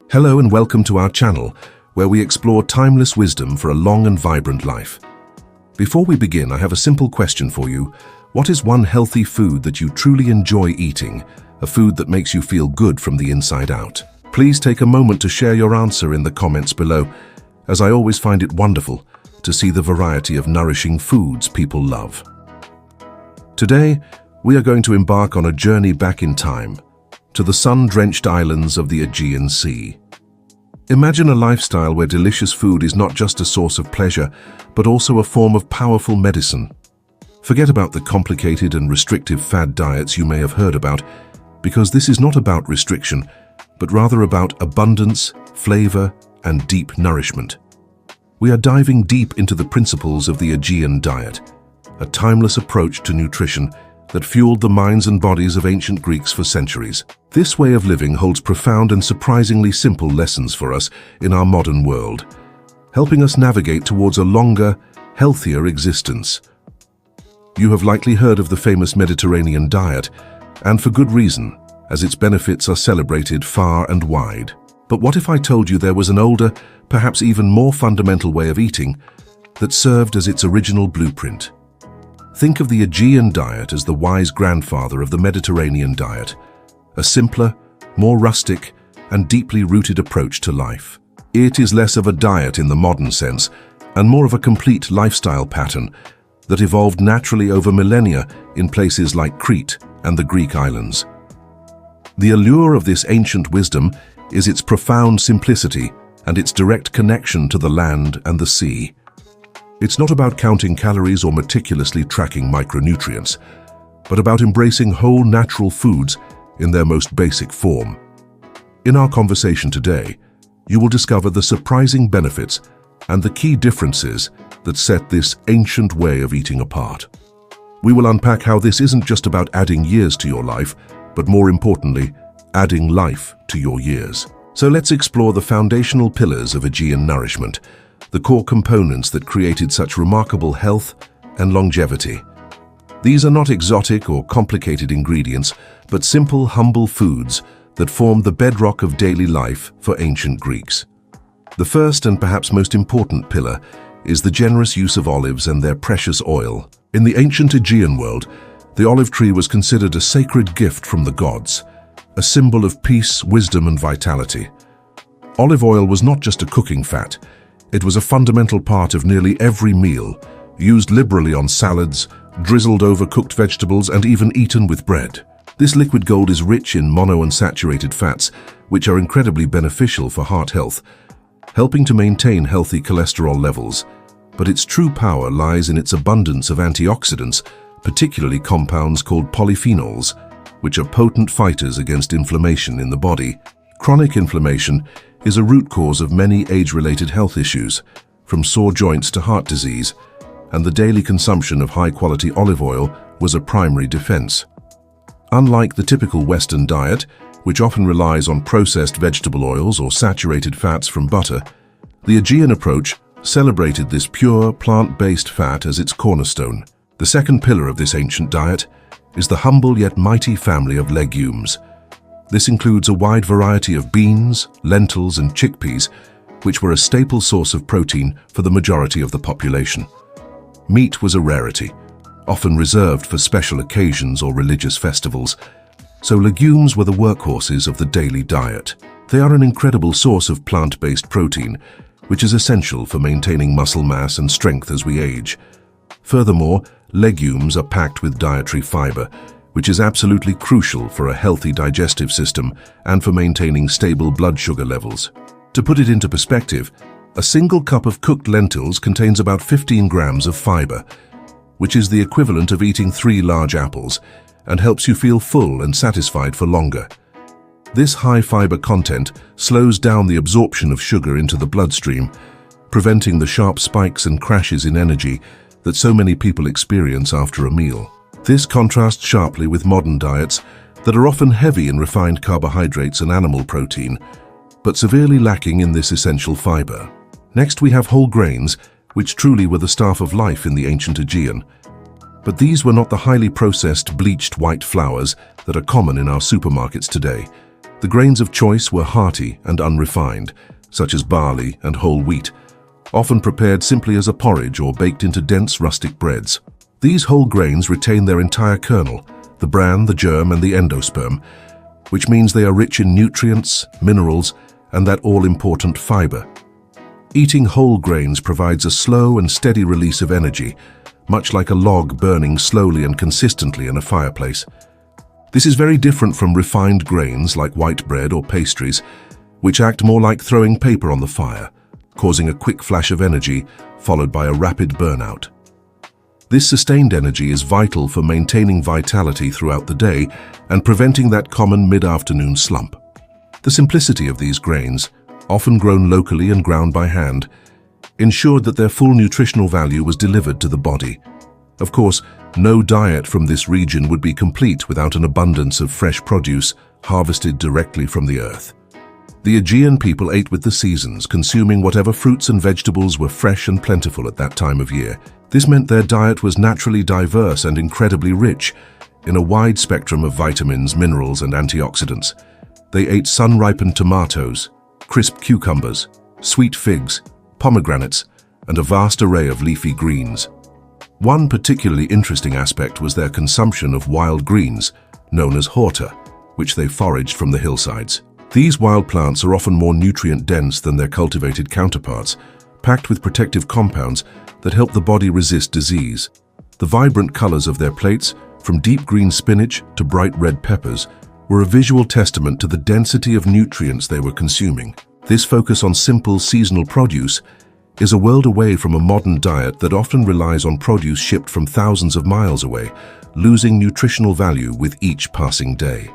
Hello and welcome to our channel, where we explore timeless wisdom for a long and vibrant life. Before we begin, I have a simple question for you. What is one healthy food that you truly enjoy eating, a food that makes you feel good from the inside out? Please take a moment to share your answer in the comments below, as I always find it wonderful to see the variety of nourishing foods people love. Today, we are going to embark on a journey back in time, to the sun-drenched islands of the Aegean Sea. Imagine a lifestyle where delicious food is not just a source of pleasure, but also a form of powerful medicine. Forget about the complicated and restrictive fad diets you may have heard about, because this is not about restriction, but rather about abundance, flavor, and deep nourishment. We are diving deep into the principles of the Aegean diet, a timeless approach to nutrition that fueled the minds and bodies of ancient Greeks for centuries. This way of living holds profound and surprisingly simple lessons for us in our modern world, helping us navigate towards a longer, healthier existence. You have likely heard of the famous Mediterranean diet, and for good reason, as its benefits are celebrated far and wide. But what if I told you there was an older, perhaps even more fundamental way of eating that served as its original blueprint? Think of the Aegean diet as the wise grandfather of the Mediterranean diet, a simpler, more rustic, and deeply rooted approach to life. It is less of a diet in the modern sense, and more of a complete lifestyle pattern that evolved naturally over millennia in places like Crete and the Greek islands. The allure of this ancient wisdom is its profound simplicity and its direct connection to the land and the sea. It's not about counting calories or meticulously tracking micronutrients, but about embracing whole natural foods in their most basic form. In our conversation today, you will discover the surprising benefits and the key differences that set this ancient way of eating apart. We will unpack how this isn't just about adding years to your life, but more importantly, adding life to your years. So let's explore the foundational pillars of Aegean nourishment, the core components that created such remarkable health and longevity. These are not exotic or complicated ingredients, but simple, humble foods that formed the bedrock of daily life for ancient Greeks. The first and perhaps most important pillar is the generous use of olives and their precious oil. In the ancient Aegean world, the olive tree was considered a sacred gift from the gods, a symbol of peace, wisdom, and vitality. Olive oil was not just a cooking fat. It was a fundamental part of nearly every meal, used liberally on salads, drizzled over cooked vegetables, and even eaten with bread. This liquid gold is rich in monounsaturated fats, which are incredibly beneficial for heart health, helping to maintain healthy cholesterol levels. But its true power lies in its abundance of antioxidants, particularly compounds called polyphenols, which are potent fighters against inflammation in the body. Chronic inflammation is a root cause of many age-related health issues, from sore joints to heart disease, and the daily consumption of high-quality olive oil was a primary defense. Unlike the typical Western diet, which often relies on processed vegetable oils or saturated fats from butter, the Aegean approach celebrated this pure, plant-based fat as its cornerstone. The second pillar of this ancient diet is the humble yet mighty family of legumes. This includes a wide variety of beans, lentils, and chickpeas, which were a staple source of protein for the majority of the population. Meat was a rarity, often reserved for special occasions or religious festivals, so legumes were the workhorses of the daily diet. They are an incredible source of plant-based protein, which is essential for maintaining muscle mass and strength as we age. Furthermore, legumes are packed with dietary fiber, which is absolutely crucial for a healthy digestive system and for maintaining stable blood sugar levels. To put it into perspective, a single cup of cooked lentils contains about 15 grams of fiber, which is the equivalent of eating 3 large apples, and helps you feel full and satisfied for longer. This high fiber content slows down the absorption of sugar into the bloodstream, preventing the sharp spikes and crashes in energy that so many people experience after a meal. This contrasts sharply with modern diets that are often heavy in refined carbohydrates and animal protein, but severely lacking in this essential fiber. Next, we have whole grains, which truly were the staff of life in the ancient Aegean. But these were not the highly processed, bleached white flours that are common in our supermarkets today. The grains of choice were hearty and unrefined, such as barley and whole wheat, often prepared simply as a porridge or baked into dense rustic breads. These whole grains retain their entire kernel, the bran, the germ, and the endosperm, which means they are rich in nutrients, minerals, and that all-important fiber. Eating whole grains provides a slow and steady release of energy, much like a log burning slowly and consistently in a fireplace. This is very different from refined grains like white bread or pastries, which act more like throwing paper on the fire, causing a quick flash of energy followed by a rapid burnout. This sustained energy is vital for maintaining vitality throughout the day and preventing that common mid-afternoon slump. The simplicity of these grains, often grown locally and ground by hand, ensured that their full nutritional value was delivered to the body. Of course, no diet from this region would be complete without an abundance of fresh produce harvested directly from the earth. The Aegean people ate with the seasons, consuming whatever fruits and vegetables were fresh and plentiful at that time of year. This meant their diet was naturally diverse and incredibly rich in a wide spectrum of vitamins, minerals, and antioxidants. They ate sun-ripened tomatoes, crisp cucumbers, sweet figs, pomegranates, and a vast array of leafy greens. One particularly interesting aspect was their consumption of wild greens, known as horta, which they foraged from the hillsides. These wild plants are often more nutrient-dense than their cultivated counterparts, packed with protective compounds that help the body resist disease. The vibrant colors of their plates, from deep green spinach to bright red peppers, were a visual testament to the density of nutrients they were consuming. This focus on simple, seasonal produce is a world away from a modern diet that often relies on produce shipped from thousands of miles away, losing nutritional value with each passing day.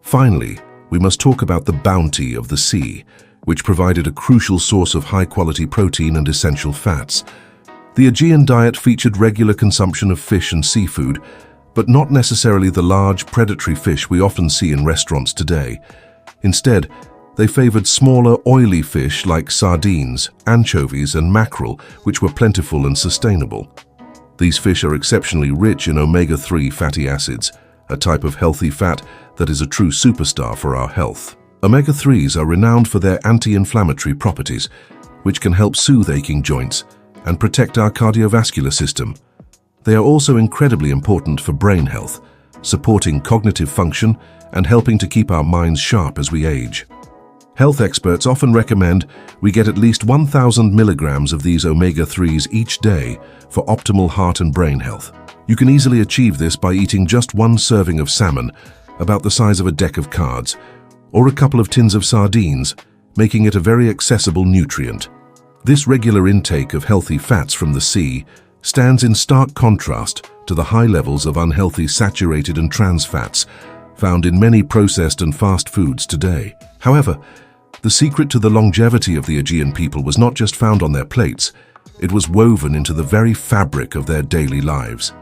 Finally, we must talk about the bounty of the sea, which provided a crucial source of high-quality protein and essential fats. The Aegean diet featured regular consumption of fish and seafood, but not necessarily the large, predatory fish we often see in restaurants today. Instead, they favored smaller, oily fish like sardines, anchovies, and mackerel, which were plentiful and sustainable. These fish are exceptionally rich in omega-3 fatty acids, a type of healthy fat that is a true superstar for our health. Omega-3s are renowned for their anti-inflammatory properties, which can help soothe aching joints and protect our cardiovascular system. They are also incredibly important for brain health, supporting cognitive function and helping to keep our minds sharp as we age. Health experts often recommend we get at least 1,000 milligrams of these omega-3s each day for optimal heart and brain health. You can easily achieve this by eating just one serving of salmon, about the size of a deck of cards, or a couple of tins of sardines, making it a very accessible nutrient. This regular intake of healthy fats from the sea stands in stark contrast to the high levels of unhealthy saturated and trans fats found in many processed and fast foods today. However, the secret to the longevity of the Aegean people was not just found on their plates, it was woven into the very fabric of their daily lives.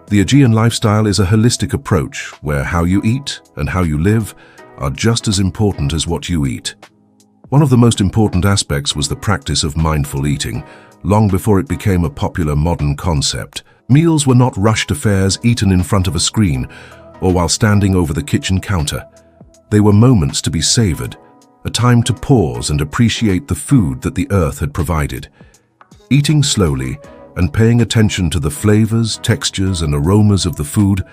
The Aegean lifestyle is a holistic approach where how you eat and how you live are just as important as what you eat. One of the most important aspects was the practice of mindful eating, long before it became a popular modern concept. Meals were not rushed affairs eaten in front of a screen or while standing over the kitchen counter. They were moments to be savored, a time to pause and appreciate the food that the earth had provided. Eating slowly and paying attention to the flavors, textures, and aromas of the food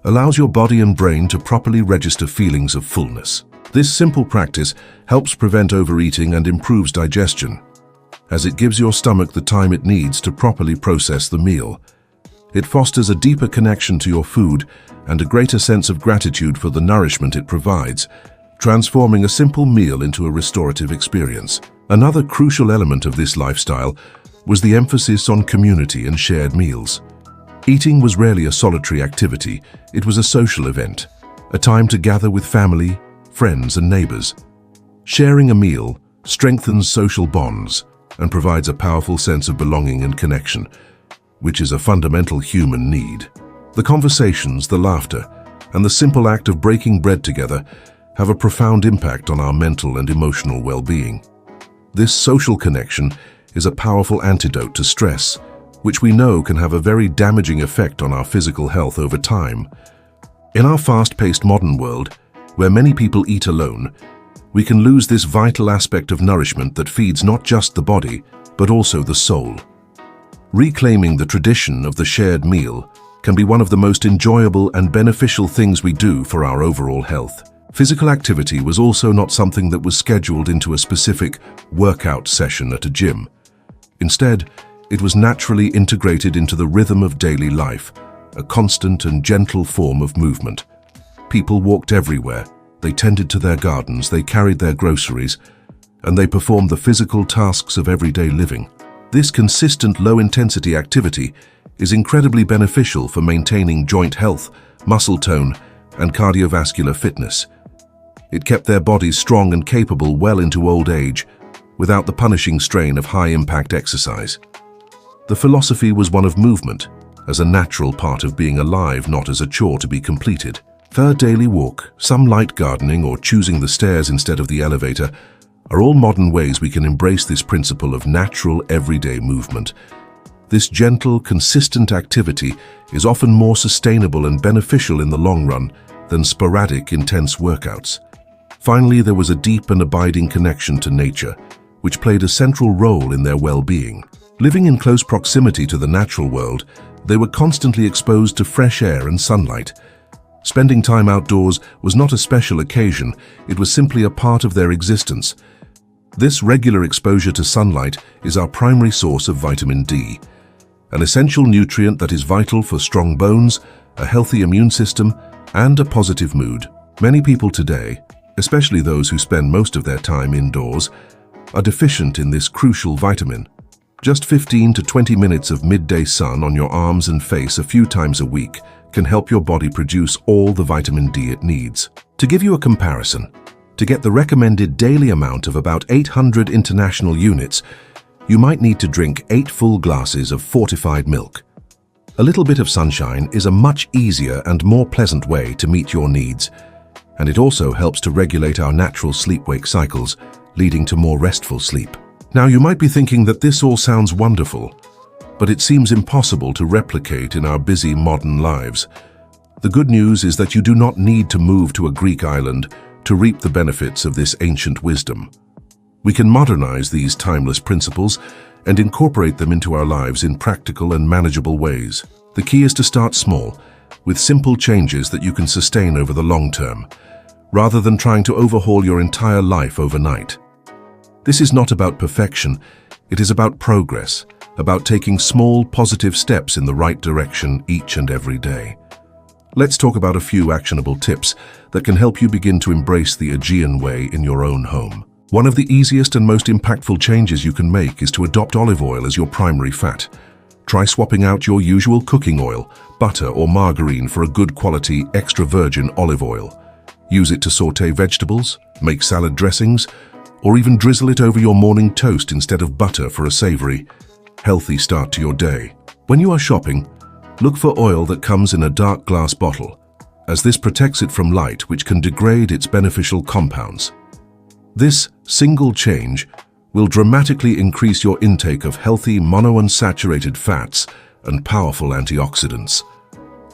allows your body and brain to properly register feelings of fullness. This simple practice helps prevent overeating and improves digestion, as it gives your stomach the time it needs to properly process the meal. It fosters a deeper connection to your food and a greater sense of gratitude for the nourishment it provides, transforming a simple meal into a restorative experience. Another crucial element of this lifestyle was the emphasis on community and shared meals. Eating was rarely a solitary activity, it was a social event, a time to gather with family, friends, and neighbors. Sharing a meal strengthens social bonds and provides a powerful sense of belonging and connection, which is a fundamental human need. The conversations, the laughter, and the simple act of breaking bread together have a profound impact on our mental and emotional well-being. This social connection is a powerful antidote to stress, which we know can have a very damaging effect on our physical health over time. In our fast-paced modern world, where many people eat alone, we can lose this vital aspect of nourishment that feeds not just the body, but also the soul. Reclaiming the tradition of the shared meal can be one of the most enjoyable and beneficial things we do for our overall health. Physical activity was also not something that was scheduled into a specific workout session at a gym. Instead, it was naturally integrated into the rhythm of daily life, a constant and gentle form of movement. People walked everywhere, they tended to their gardens, they carried their groceries, and they performed the physical tasks of everyday living. This consistent low-intensity activity is incredibly beneficial for maintaining joint health, muscle tone, and cardiovascular fitness. It kept their bodies strong and capable well into old age, without the punishing strain of high-impact exercise. The philosophy was one of movement, as a natural part of being alive, not as a chore to be completed. A daily walk, some light gardening, or choosing the stairs instead of the elevator are all modern ways we can embrace this principle of natural, everyday movement. This gentle, consistent activity is often more sustainable and beneficial in the long run than sporadic, intense workouts. Finally, there was a deep and abiding connection to nature, which played a central role in their well-being. Living in close proximity to the natural world, they were constantly exposed to fresh air and sunlight. Spending time outdoors was not a special occasion, it was simply a part of their existence. This regular exposure to sunlight is our primary source of vitamin D, an essential nutrient that is vital for strong bones, a healthy immune system, and a positive mood. Many people today, especially those who spend most of their time indoors, are deficient in this crucial vitamin. Just 15 to 20 minutes of midday sun on your arms and face a few times a week can help your body produce all the vitamin D it needs. To give you a comparison, to get the recommended daily amount of about 800 international units, you might need to drink 8 full glasses of fortified milk. A little bit of sunshine is a much easier and more pleasant way to meet your needs, and it also helps to regulate our natural sleep-wake cycles, leading to more restful sleep. Now, you might be thinking that this all sounds wonderful, but it seems impossible to replicate in our busy modern lives. The good news is that you do not need to move to a Greek island to reap the benefits of this ancient wisdom. We can modernize these timeless principles and incorporate them into our lives in practical and manageable ways. The key is to start small, with simple changes that you can sustain over the long term, rather than trying to overhaul your entire life overnight. This is not about perfection, it is about progress, about taking small, positive steps in the right direction each and every day. Let's talk about a few actionable tips that can help you begin to embrace the Aegean way in your own home. One of the easiest and most impactful changes you can make is to adopt olive oil as your primary fat. Try swapping out your usual cooking oil, butter or margarine for a good quality extra virgin olive oil. Use it to sauté vegetables, make salad dressings, or even drizzle it over your morning toast instead of butter for a savory, healthy start to your day. When you are shopping, look for oil that comes in a dark glass bottle, as this protects it from light, which can degrade its beneficial compounds. This single change will dramatically increase your intake of healthy monounsaturated fats and powerful antioxidants.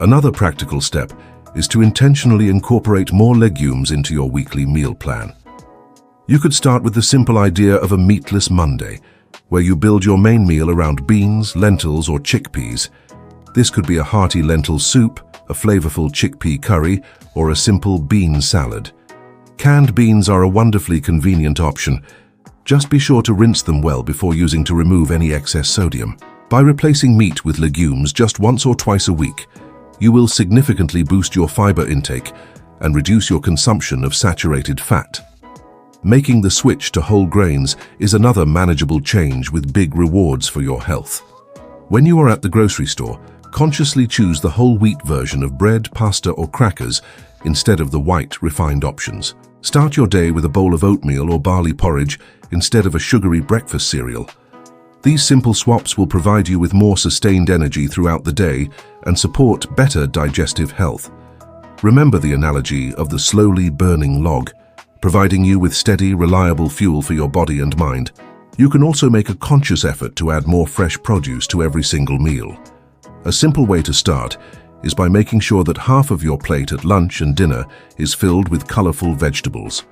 Another practical step is to intentionally incorporate more legumes into your weekly meal plan. You could start with the simple idea of a meatless Monday, where you build your main meal around beans, lentils, or chickpeas. This could be a hearty lentil soup, a flavorful chickpea curry, or a simple bean salad. Canned beans are a wonderfully convenient option. Just be sure to rinse them well before using to remove any excess sodium. By replacing meat with legumes just once or twice a week, you will significantly boost your fiber intake and reduce your consumption of saturated fat. Making the switch to whole grains is another manageable change with big rewards for your health. When you are at the grocery store, consciously choose the whole wheat version of bread, pasta, or crackers instead of the white, refined options. Start your day with a bowl of oatmeal or barley porridge instead of a sugary breakfast cereal. These simple swaps will provide you with more sustained energy throughout the day and support better digestive health. Remember the analogy of the slowly burning log, providing you with steady, reliable fuel for your body and mind. You can also make a conscious effort to add more fresh produce to every single meal. A simple way to start is by making sure that half of your plate at lunch and dinner is filled with colorful vegetables.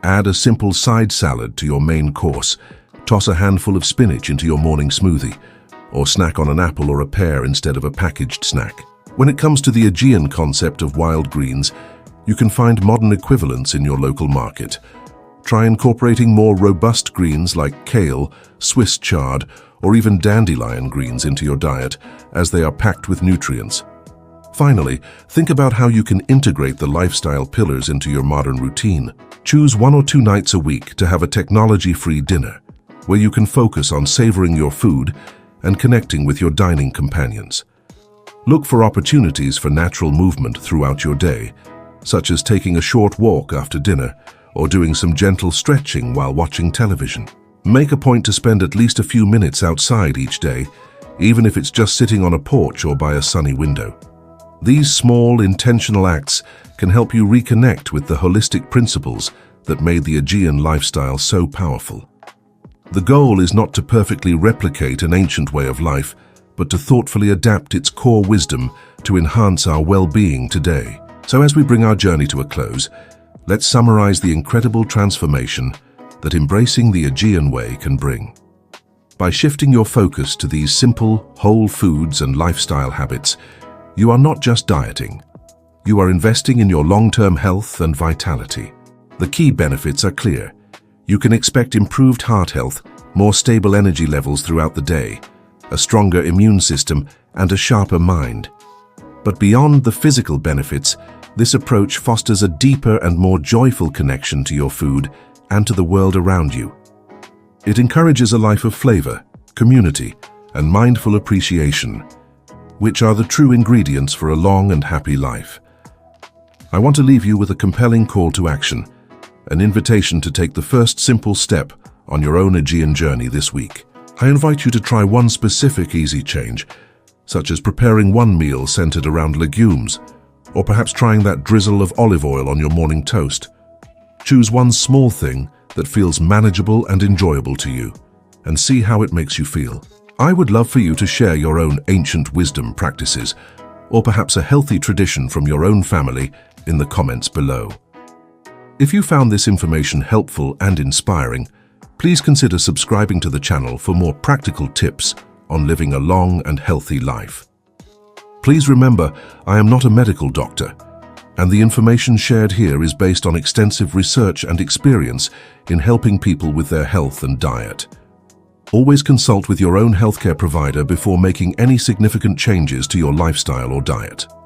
Add a simple side salad to your main course, toss a handful of spinach into your morning smoothie, or snack on an apple or a pear instead of a packaged snack. When it comes to the Aegean concept of wild greens, you can find modern equivalents in your local market. Try incorporating more robust greens like kale, Swiss chard, or even dandelion greens into your diet, as they are packed with nutrients. Finally, think about how you can integrate the lifestyle pillars into your modern routine. Choose 1 or 2 nights a week to have a technology-free dinner, where you can focus on savoring your food and connecting with your dining companions. Look for opportunities for natural movement throughout your day, such as taking a short walk after dinner or doing some gentle stretching while watching television. Make a point to spend at least a few minutes outside each day, even if it's just sitting on a porch or by a sunny window. These small, intentional acts can help you reconnect with the holistic principles that made the Aegean lifestyle so powerful. The goal is not to perfectly replicate an ancient way of life, but to thoughtfully adapt its core wisdom to enhance our well-being today. So as we bring our journey to a close, let's summarize the incredible transformation that embracing the Aegean way can bring. By shifting your focus to these simple, whole foods and lifestyle habits, you are not just dieting. You are investing in your long-term health and vitality. The key benefits are clear. You can expect improved heart health, more stable energy levels throughout the day, a stronger immune system, and a sharper mind. But beyond the physical benefits, this approach fosters a deeper and more joyful connection to your food and to the world around you. It encourages a life of flavor, community, and mindful appreciation, which are the true ingredients for a long and happy life. I want to leave you with a compelling call to action, an invitation to take the first simple step on your own Aegean journey this week. I invite you to try one specific easy change, such as preparing one meal centered around legumes, or perhaps trying that drizzle of olive oil on your morning toast. Choose one small thing that feels manageable and enjoyable to you, and see how it makes you feel. I would love for you to share your own ancient wisdom practices, or perhaps a healthy tradition from your own family in the comments below. If you found this information helpful and inspiring, please consider subscribing to the channel for more practical tips on living a long and healthy life. Please remember, I am not a medical doctor, and the information shared here is based on extensive research and experience in helping people with their health and diet. Always consult with your own healthcare provider before making any significant changes to your lifestyle or diet.